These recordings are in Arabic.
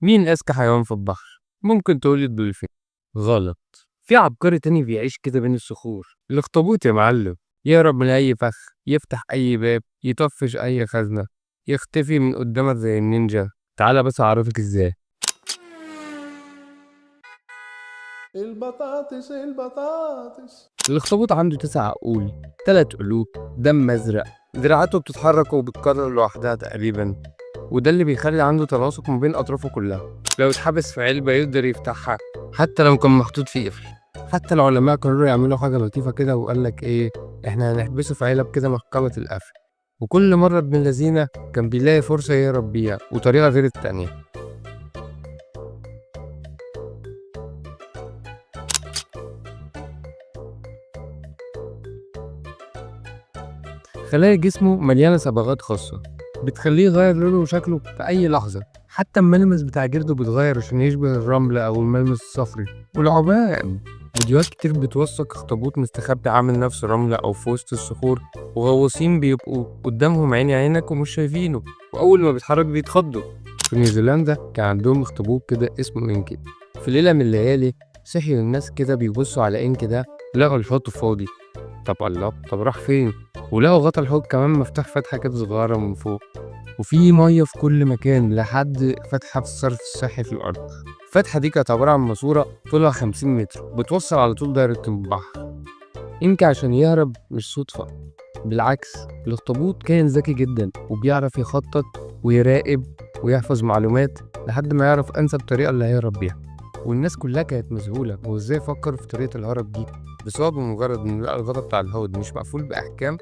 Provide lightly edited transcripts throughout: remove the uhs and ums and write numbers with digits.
مين أذكى حيوان في البحر؟ ممكن تقولي الدولفين. غلط. في عبقري تاني بيعيش كده بين الصخور. الأخطبوط يا معلم. يهرب من أي فخ، يفتح أي باب، يطفش أي خزنة، يختفي من قدامك زي النينجا. تعالى بس أعرفك إزاي. البطاطس البطاطس. الأخطبوط عنده 9 عقول، 3 قلوب، دم أزرق، دراعاته بتتحرك وبتكرر لوحدها تقريبا، وده اللي بيخلي عنده تناسق ما بين أطرافه كلها. لو اتحبس في علبة يقدر يفتحها حتى لو كان محطوط في قفل. حتى العلماء قرروا يعملوا حاجة لطيفة كده وقالك إيه، إحنا هنحبسه في علب كده محكمة القفل، وكل مرة ابن الذين كان بيلاقي فرصة يهرب بيها وطريقة غير التانية. خلايا جسمه مليانة صبغات خاصة بتخليه يغير لونه وشكله في أي لحظة. حتى الملمس بتاع جلده بيتغير عشان يشبه الرمل أو الملمس الصخري. والعمام فيديوهات كتير بتوثق اخطبوط مستخبي عامل نفسه رملة أو في وسط الصخور، وغواصين بيبقوا قدامهم عيني عينك ومش شايفينه، وأول ما بيتحرك بيتخضوا. في نيوزيلندا كان عندهم اخطبوط كده اسمه إنكي. في ليلة من الليالي صحيوا الناس كده بيبصوا على إنكي ده، لقوا الحوض فاضي. طب الله، طب راح فين؟ ولقوا غطا الحوض كمان مفتوح فتحة كده صغيرة من فوق، وفي مية في كل مكان لحد فتحة في الصرف الصحي في الأرض. الفتحة دي كانت عبارة عن ماسورة طولها 50 متر بتوصل على طول دايرة البحر. يمكن عشان يهرب مش صدفة، بالعكس الأخطبوط كان ذكي جدا وبيعرف يخطط ويراقب ويحفظ معلومات لحد ما يعرف أنسب طريقة اللي هيهرب بيها. والناس كلها كانت مذهولة هو ازاي فكر في طريقة الهرب دي، بس هو بمجرد إنه لقى الغطا بتاع الحوض مش مقفول بأحكام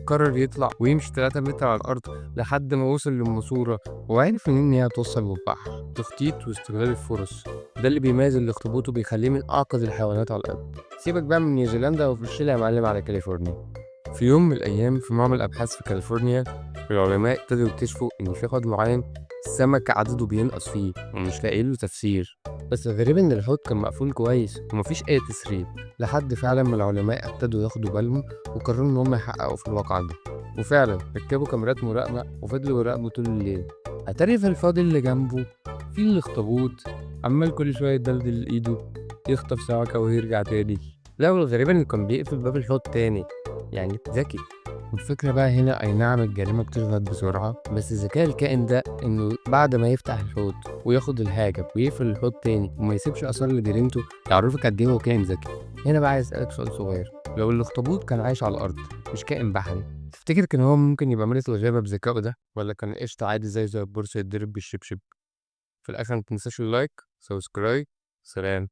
قرر يطلع ويمشي 3 متر على الأرض لحد ما وصل للماسورة، وعرف منين إن هي هتوصل للبحر. تخطيط واستغلال الفرص ده اللي بيميز الأخطبوط وبيخليه من أعقد الحيوانات على الأرض. سيبك بقى من نيوزيلندا وفرش يا معلم على كاليفورنيا. في يوم من الأيام في معمل أبحاث في كاليفورنيا العلماء ابتدوا يكتشفوا إن في حوض معين السمك عدده بينقص فيه ومش لاقيين له تفسير. بس الغريب إن الحوض كان مقفول كويس ومفيش أي تسريب، لحد فعلا ما العلماء ابتدوا ياخدوا بالهم وقرروا إن هم يحققوا في الواقع ده. وفعلا ركبوا كاميرات مراقبة وفضلوا يراقبوا طول الليل. أتاري في الفاضي اللي جنبه في الأخطبوط عمال كل شوية يدلدل إيده يخطف سمكة ويرجع تاني. لا، والغريب إنه كان بيقفل باب الحوض تاني، يعني ذكي. والفكرة بقى هنا أي نعم الجريمة بتثبت بسرعة، بس ذكاء الكائن ده إنه بعد ما يفتح الحوض وياخد الحاجة ويقفل الحوض تاني وما يسيبش أثر لجريمته يعرفك قد إيه هو كائن ذكي. هنا بقى عايز أسألك سؤال صغير، لو الأخطبوط كان عايش على الأرض مش كائن بحري، تفتكر كان هو ممكن يبقى ملك الغابة بذكائه ده، ولا كان قشطة عادي زي البورصة يتضرب بالشبشب؟ في الآخر متنساش اللايك، سبسكرايب، سلام.